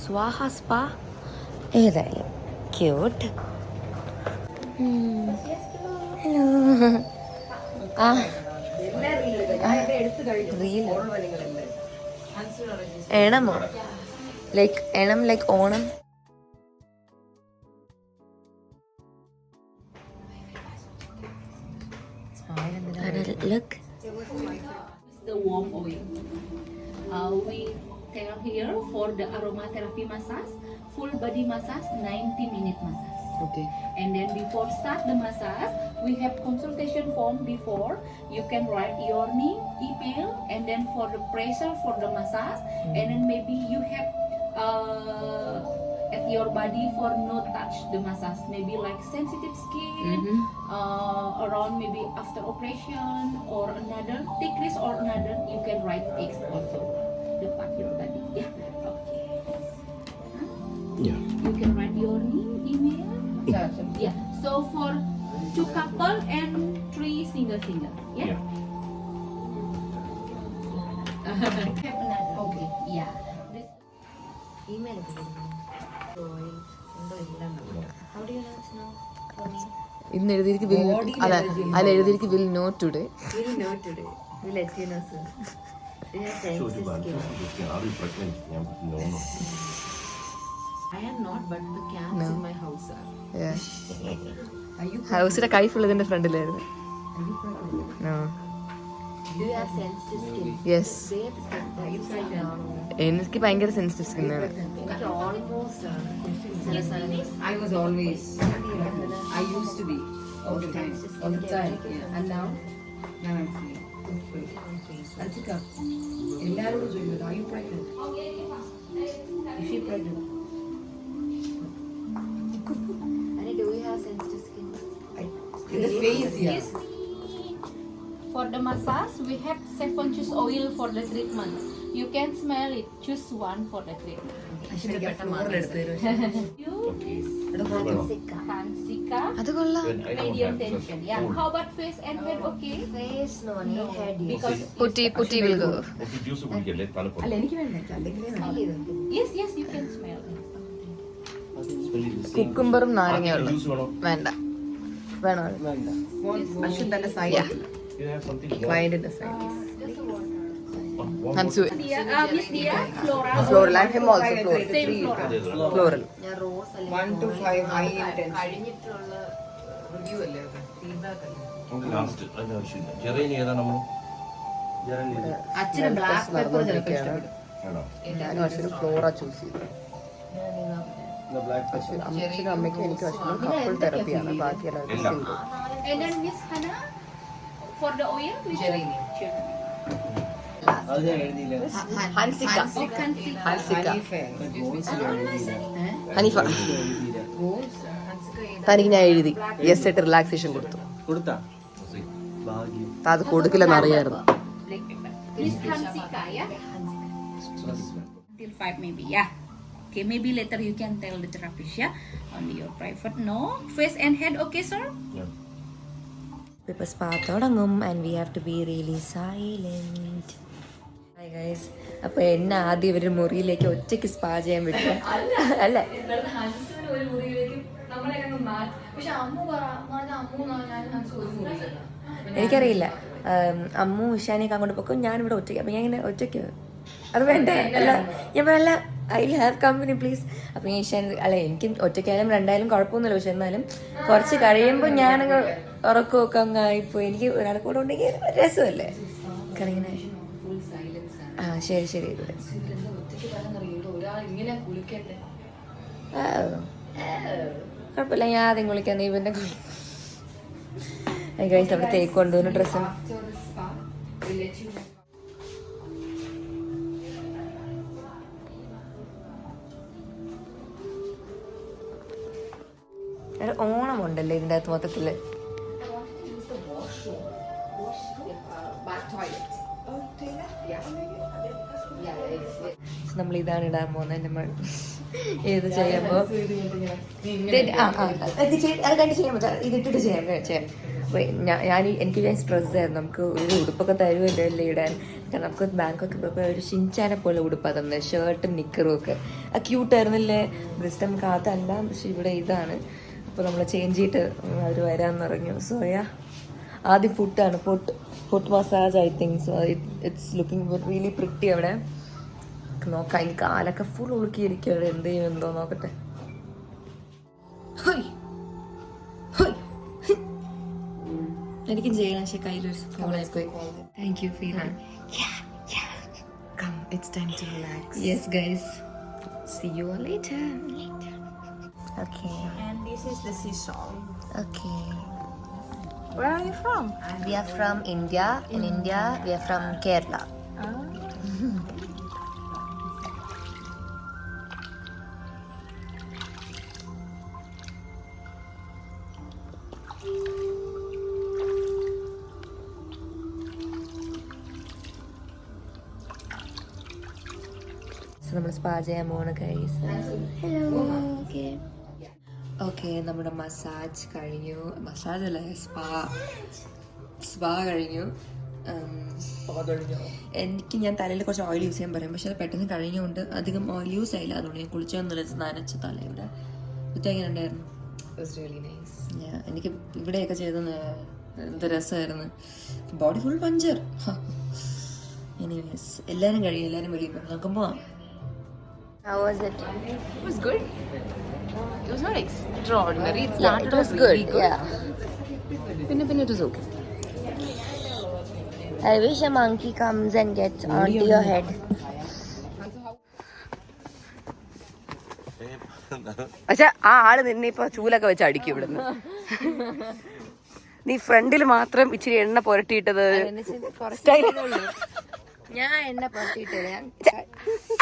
സ്വാഹ സ്പാ ഏതായാലും ക്യൂട്ട്. ഹലോ. ആ റീൽ എണമോ? ലൈക്ക് എണം, like Onam. Look. The warm oil. We tell here for the aromatherapy massage, full body massage, 90-minute massage. Okay. And then before start the massage, we have consultation form before. You can write your name, email, and then for the pressure for the massage, and then maybe you have at your body for no touch the massage, maybe like sensitive skin, around maybe after operation or another thickness or another, you can write X also the part your body. Yeah. Okay. Yeah. You can write your name, email. Yeah. So for 2 couple and 3 single. Yeah. Okay. Yeah. This Email. How do you know? ഇന്ന് എഴുതിയിരിക്കും will, അല്ല അതിൽ എഴുതിയിരിക്കും will know today. We'll know today. We'll let you know soon. We have sensitive skin. Are you pregnant? No. I am not, but the cats in my house are. ഹൗസിന്റെ കൈ full ഇതിന്റെ ഫ്രണ്ടിലായിരുന്നു. No. Do you have sensitive skin? Yes. They have sensitive skin. എനിക്ക് ഭയങ്കര sensitive സ്കിന്നാണ്. എനിക്ക് almost ആണ്. I was always. I used to be all the time. Yeah. And now I'm free. Atika, എല്ലാവരോടും ചോദിക്കുന്നത്, are you pregnant? Is she pregnant? And do you have sensitive skin? In the face, yeah. For the massage, we have 7 choose oil for the treatment. You can smell it. Choose one for the treatment. You Hansika. അത് കൊള്ളാം. Medium tension. Yeah. How about face and head? Okay. Face no need, head yes. Because പുറ്റി will go. Juice കുടിക്കല്ലേ തണുപ്പ്. yes, you can smell it. കുക്കുംബറും നാരങ്ങ വെള്ളം juice വേണോ? വേണ്ട. വേണോ? Hansu Miss Dia, Flora. Floral and him also Same Flora. Floral. ഞാൻ rose അല്ലേ 1 to 5 ഹൈ ഇന്റൻഷൻ. കഴിഞ്ഞിട്ടുള്ള റിവ്യൂ അല്ലേ, ഫീഡ്ബാക്ക് അല്ലേ. നമുക്ക് ലാസ്റ്റ് അതിന്റെ ആവശ്യമില്ല. ജെറൈനി ഏതാ നമ്മൾ? അച്ഛന് ബ്ലാക്ക് പെപ്പർ ചിലപ്പോൾ ഇഷ്ടപ്പെടും. ആണോ? ഞാനും അശ്വിനും ഫ്ലോറ ചൂസ് ചെയ്തു. അമ്മയ്ക്കും അമ്മയ്ക്കും എനിക്ക് അശ്വിനും കപ്പിൾ തെറപ്പിയാണ്. ബാക്കി എല്ലാവർക്കും single. And then Miss Hana, for the oil, which one? Hansika. Oh, Hansika. Hansika. Haneefa. തനിക്ക് ഞാൻ എഴുതി യെസ് ആയിട്ട് റിലാക്സേഷൻ കൊടുത്തു. അത് കൊടുക്കില്ലെന്ന് അറിയായിരുന്നു. Miss Hansika, yeah? Till 5 maybe, yeah. Okay, maybe later you can tell the therapist, yeah? Only your private, no? Face and head, okay, sir? ഇപ്പോൾ spa തുടങ്ങും and we have to be really silent. Hi guys, അപ്പോൾ എന്നെ ആദ്യം ഇവർ മുറിയിലേക്ക് ഒറ്റയ്ക്ക് spa ചെയ്യാൻ പറ്റും അല്ലേ? എനിക്കറിയില്ല. അമ്മു ഇഷാനിയൊക്കെ അങ്ങോട്ട് പോക്കും, ഞാനിവിടെ ഒറ്റയ്ക്ക്. അപ്പം ഞാൻ ഇങ്ങനെ ഒറ്റയ്ക്ക് അത് വേണ്ട അല്ല, ഞാൻ പറയല്ല ഐ ഹാവ് കമ്പനി പ്ലീസ്. അപ്പം ഞാൻ ഇഷാൻ അല്ല, എനിക്ക് ഒറ്റയ്ക്കായാലും രണ്ടായാലും കുഴപ്പമൊന്നുമില്ല. പക്ഷെ എന്നാലും കുറച്ച് കഴിയുമ്പോൾ ഞാനങ്ങ് ഉറക്കമൊക്കെ അങ്ങ് ആയിപ്പോയി. എനിക്ക് ഒരാളെ കൂടെ ഉണ്ടെങ്കിൽ രസമല്ലേ കറിങ്ങനെ. ആ ശരി ശരി. കുഴപ്പമില്ല, ഞാൻ ആദ്യം കുളിക്കാം, നീ പിന്നെ കഴിച്ച് അവിടെ തേക്ക് കൊണ്ടുവന്ന ഡ്രസ്സും. ഒരു ഓണമുണ്ടല്ലോ ഇതിൻ്റെ അകത്ത് മൊത്തത്തിൽ. നമ്മൾ ഇതാണ് ഇടാൻ പോകുന്നത് നമ്മൾ ഏത് ചെയ്യുമ്പോൾ അത് കണ്ട് ചെയ്യാൻ പറ്റാ, ഇതിട്ടിട്ട് ചെയ്യാം. എനിക്ക് ഞാൻ സ്ട്രെസ് ആയിരുന്നു. നമുക്ക് ഒരു ഉടുപ്പൊക്കെ തരുമല്ലോ അല്ലേ ഇടാൻ. കാരണം നമുക്ക് ബാങ്കൊക്കെ പോയപ്പോൾ ഒരു ഷിൻചാനെ പോലെ ഉടുപ്പാണ് തന്നത്, ഷർട്ടും നിക്കറും ഒക്കെ. ആ ക്യൂട്ടായിരുന്നില്ലേ. ജസ്റ്റ് നമുക്ക് അതല്ല, പക്ഷെ ഇവിടെ ഇതാണ്. അപ്പോൾ നമ്മൾ ചേഞ്ച് ചെയ്തിട്ട് അവർ വരാമെന്ന് പറഞ്ഞു. സോയാ ആദ്യം ഫുട്ടാണ്, foot massage I think. So it's looking really pretty. അവിടെ നോക്കാം. എനിക്ക് കാലൊക്കെ ഫുൾ ഉളുക്കിയിരിക്കും. അവിടെ എന്ത് ചെയ്യും എന്തോ നോക്കട്ടെ. എനിക്കും ചെയ്യണം, പക്ഷെ കയ്യിലൊരു ഫോണായിപ്പോയി. Thank you feel. Come, it's time to relax. Yes guys, See you all later. okay. And this is the seesaw. Okay, Where are you from? we are from India. In India we are from Kerala. നമ്മൾ spa ചെയ്യാൻ പോണ guys. Hello. Okay നമ്മുടെ massage കഴിഞ്ഞു. Massage അല്ല, spa കഴിഞ്ഞു. എനിക്ക് ഞാൻ തലയിൽ കുറച്ച് ഓയിൽ യൂസ് ചെയ്യാൻ പറയും, പക്ഷെ അത് പെട്ടെന്ന് കഴിഞ്ഞുകൊണ്ട് അധികം ഓയിൽ യൂസ് ആയില്ല. അതുകൊണ്ട് ഞാൻ കുളിച്ചൊന്നുമില്ല, നനച്ച തലയുടെ. ഇത് എങ്ങനെ ഉണ്ടായിരുന്നു? എനിക്ക് ഇവിടെയൊക്കെ ചെയ്തെന്ന് എന്ത് രസമായിരുന്നു. Body full puncture. എനിവേസ് എല്ലാവരും കഴിയും, എല്ലാവരും വെളിയിൽ പോകും. നമുക്ക് പോവാം. How was it? It was good. It was not extraordinary. It started it was off good. really good. Yeah. Then it was okay. I wish a monkey comes and gets onto your head. പക്ഷെ ആ ആള് നിന്നെ ഇപ്പൊ ചൂലൊക്കെ വെച്ച് അടിക്കും ഇവിടുന്ന്. നീ ഫ്രണ്ടിൽ മാത്രം ഇച്ചിരി എണ്ണ പുരട്ടിയിട്ടത് ഞാൻ എണ്ണ പൊട്ടിയിട്ടില്ല.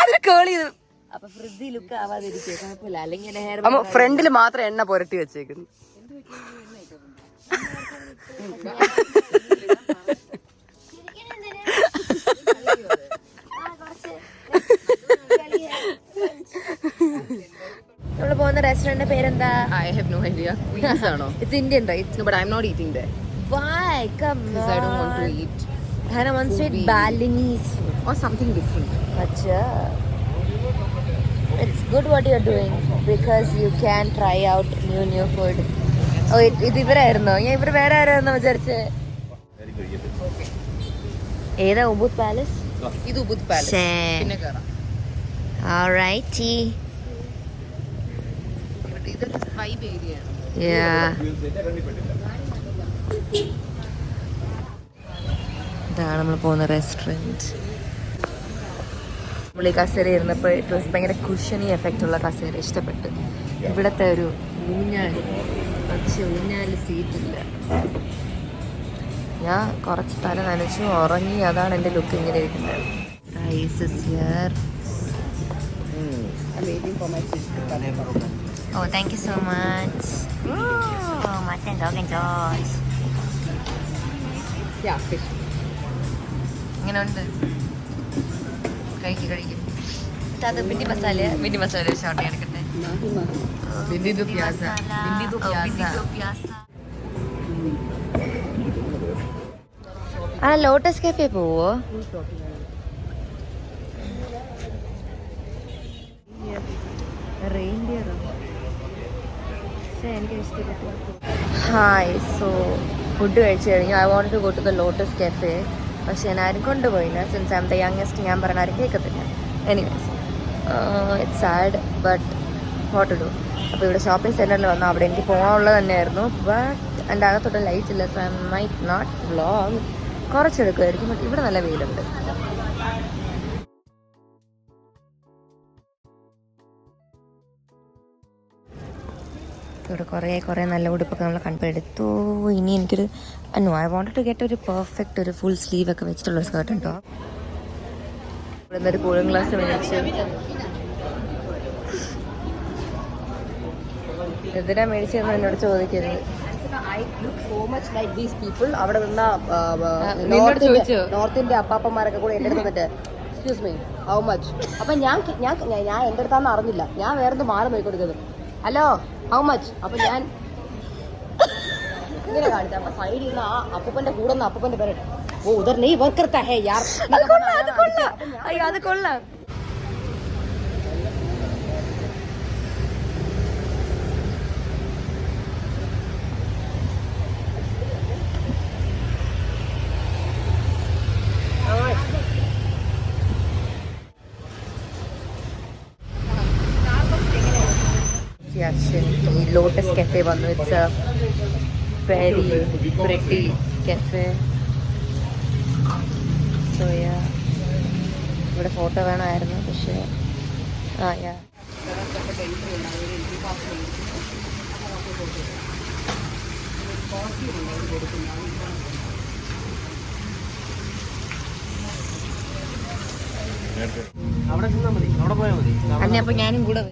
അതിൽ കേളി ചെയ്ത് അപ്പൊ ഫ്രിഡ്ജി ലുക്ക് ആവാതിരിക്കും, കുഴപ്പമില്ല. അല്ലെങ്കിൽ ഹെയർ അമ്മ ഫ്രണ്ടിൽ മാത്രം എണ്ണ പുരട്ടി വെച്ചേക്കുന്നു. നമ്മള് പോകുന്ന റെസ്റ്റോറന്റിന്റെ പേരെന്താ? I have no idea. Queens ആണോ? It's Indian, right? No, but I'm not eating there Why? Come on. because I don't want to eat Hannah wants to eat Balinese food. or something different. Acha. It's good what you're doing because you can try out new food. Oh, ഇത് ഇവരായിരുന്നോ? ഞാൻ ഇവർ വേറെ ആരായിരുന്നോ വിചാരിച്ചേ. ഏതാ? Ubud palace? ഇത് Ubud palace. പിന്നെ കേറാം. Alrighty. ഇതൊരു വൈബ് ഏരിയ ആണ്. Yeah. ഇതാണ് നമ്മൾ പോകുന്ന റെസ്റ്റോറൻറ്റ്. നമ്മൾ ഈ കസേര ഇരുന്നപ്പോൾ ഇറ്റ് വാസ് ഭയങ്കര കുഷനി എഫക്റ്റ് ഉള്ള കസേര ഇഷ്ടപ്പെട്ട്. ഇവിടുത്തെ ഒരു ഊഞ്ഞാല്, പക്ഷെ ഊഞ്ഞാല് സീറ്റില്ല. ഞാൻ കുറച്ച് തല നനച്ചു ഉറങ്ങി. അതാണ് എൻ്റെ ലുക്ക് ഇങ്ങനെ ഇരിക്കുന്നത്. Rice is here. I'm waiting for my sister. Oh, thank you so much. Oh, mutton, dog and George. Yeah, fish. ഇങ്ങനെ ഉണ്ട്. കഴിക്കും. അത് പിണ്ടി മസാല ഷോർട്ട് എടുക്കട്ടെ. Bindi do piazza. Bindi do piazza. ആ ലോട്ടസ് കഫേ പോവോ? ഹായ്, സോ ഫുഡ് കഴിച്ചു കഴിഞ്ഞു. I want to go to the Lotus Cafe. പക്ഷെ ഞാൻ ആരും കൊണ്ടുപോയില്ല. Since I'm the youngest, ഞാൻ പറഞ്ഞ ആരും കേൾക്കത്തില്ല. Anyways it's sad but what to do. അപ്പോൾ ഇവിടെ ഷോപ്പിംഗ് സെൻറ്ററിൽ വന്നു. അവിടെ എനിക്ക് പോകാനുള്ളത് തന്നെയായിരുന്നു. ബട്ട് എൻ്റെ അകത്തോട്ട് ലൈറ്റ് ഇല്ല. So I might not vlog. കുറച്ചെടുക്കുമായിരിക്കും. ബട്ട് ഇവിടെ നല്ല വെയിലുണ്ട്. ഇവിടെ കുറേ നല്ല ഉടുപ്പൊക്കെ നമ്മൾ കണ്ടെടുത്തു. ഇനി എനിക്കൊരു ഐ വോണ്ടഡ് ടു ഗെറ്റ് ഒരു പെർഫെക്റ്റ് ഒരു ഫുൾ സ്ലീവ് ഒക്കെ വെച്ചിട്ടുള്ള സ്കേർട്ട് ഉണ്ടോ. ഇവിടെ നിന്നൊരു കൂളിംഗ് ഗ്ലാസ് മേടിച്ച് എന്തിനാ മേടിച്ചതെന്ന് എന്നോട് ചോദിക്കരുത്. I look so much like these people. അവിടെ നിന്ന നോർത്ത് ഇന്ത്യ അപ്പാപ്പന്മാരൊക്കെ കൂടെ എൻ്റെ അടുത്ത് വന്നിട്ട് എക്സ്ക്യൂസ് മീ ഹൗ മച്ച്. അപ്പം ഞാൻ എൻ്റെ അടുത്താന്ന് അറിഞ്ഞില്ല, ഞാൻ വേറെന്ത് മാറി നോക്കിക്കൊടുക്കുന്നത്. Hello how much. അപ്പം ഞാൻ ഇങ്ങനെ കാണിച്ചു. അപ്പം സൈഡിൽ നിന്ന് ആ അപ്പൂപ്പൻ്റെ കൂടെ നിന്ന് അപ്പൂപ്പൻ്റെ പേര് ഓ ഉദർ നെയ് വർക്ക് करता है यार. അത് കൊള്ളാം. ഈ ലോട്ടസ് കഫേ വന്നു. It's A very pretty cafe. So yeah, ഇവിടെ ഫോട്ടോ വേണമായിരുന്നു പക്ഷേ യാ. അവിടെ ചെന്നാൽ മതി, അവിടെ പോയാൽ മതി. അന്നെ അപ്പൊ ഞാനും കൂടെ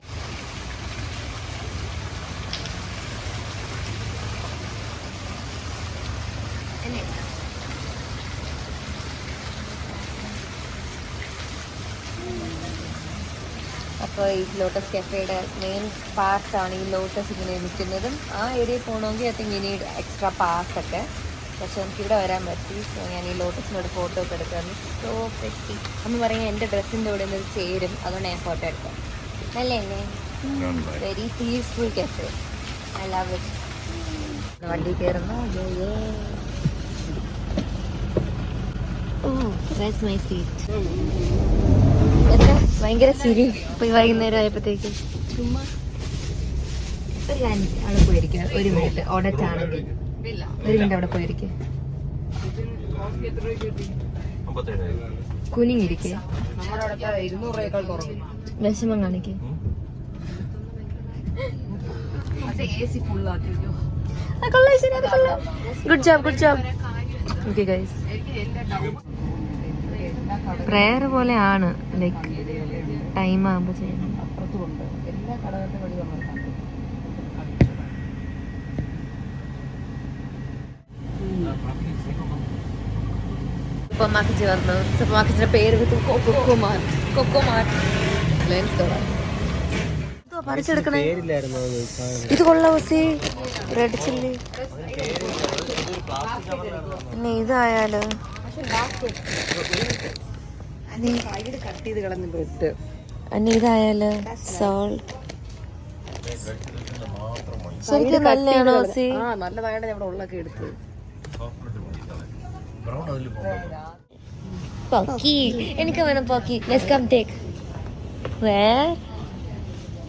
അപ്പോൾ ഈ ലോട്ടസ് കഫേയുടെ മെയിൻ പാർട്ടാണ് ഈ ലോട്ടസ് ഇങ്ങനെ നിൽക്കുന്നതും. ആ ഏരിയയിൽ പോകണമെങ്കിൽ ഐ തിങ്ക് ഇനി എക്സ്ട്രാ പാസ്സൊക്കെ, പക്ഷെ നമുക്കിവിടെ വരാൻ പറ്റി. സോ ഞാൻ ഈ ലോട്ടസിനോട് ഫോട്ടോ ഒക്കെ എടുക്കാറുണ്ട്. സോ പറ്റി അമ്മ പറയുക എൻ്റെ ഡ്രസ്സിൻ്റെ കൂടെ നിന്ന് ചേരും, അതുകൊണ്ട് ഞാൻ ഫോട്ടോ എടുക്കാം. നല്ലേ അല്ലേ? Very peaceful cafe. I love it. വണ്ടി കയറുന്നു. My seat. എന്താ ഭയങ്കര ചിരി പോയി വൈകുന്നേരം ആയപ്പോഴത്തേക്ക്. ചുമ്മാ ഒരു കാര്യം അവിടെ പോയിരിക്കുക. ഒരു മിനിറ്റ് ഓടച്ചാണെങ്കിൽ ഒരു മിനിറ്റ് അവിടെ പോയിരിക്കുക. കുനിങ്ങിരിക്കുക. വിഷമം കാണിക്കുക. Good job, good job. Okay guys, prayer പോലെയാണ്, ലൈക്ക് ടൈം ആകുമ്പോൾ ചെയ്യുന്നത്. സൂപ്പർ മാർക്കറ്റ് വന്നു. സൂപ്പർ മാർക്കറ്റിന്റെ പേര് കൊക്കോമാർട്ട്. പറിച്ചെടുക്കണേ. ഇത് കൊള്ളാം. Red chilli. പിന്നെ ഇതായാലോ ഇതായാലോ സോൾട്ട്. ശരിക്കും നല്ലതാണോ? നല്ലതായിട്ട് നമ്മുടെ ഉള്ളൊക്കെ എടുത്ത് പോക്കി. എനിക്ക് വേണം Pocky. Let's come take.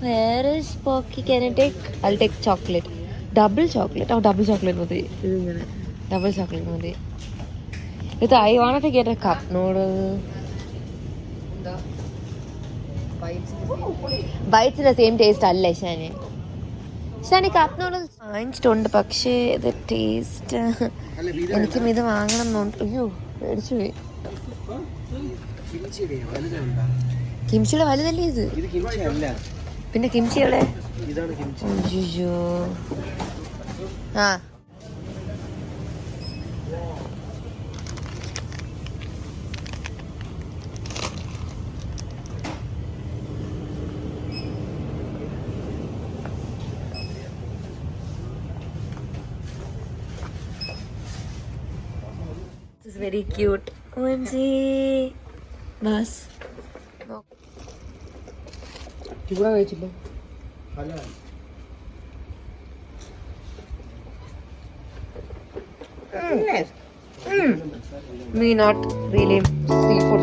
Where is Pocky? Can I take? I'll take chocolate. Double chocolate. Oh, double chocolate മതി. Double chocolate മതി. ഇത് I wanted to get a cup noodle. ബൈറ്റ്സിന്റെ സെയിം ടേസ്റ്റ് അല്ലേ ഷാനി? ഷാനി കപ്പ് നൂഡിൽസ് വാങ്ങിച്ചിട്ടുണ്ട്, പക്ഷേ ഇത് taste എനിക്കും ഇത് വാങ്ങണം എന്നുണ്ട്. അയ്യോ പേടിച്ചു പോയി. കിംച്ചിയുടെ വലുതല്ലേ ഇത്? പിന്നെ കിംച്ചിയുടെ അയ്യോ. ആ is very cute. OMG. Bas. ഇവിടെ കഴിച്ചില്ല. Me not really seafood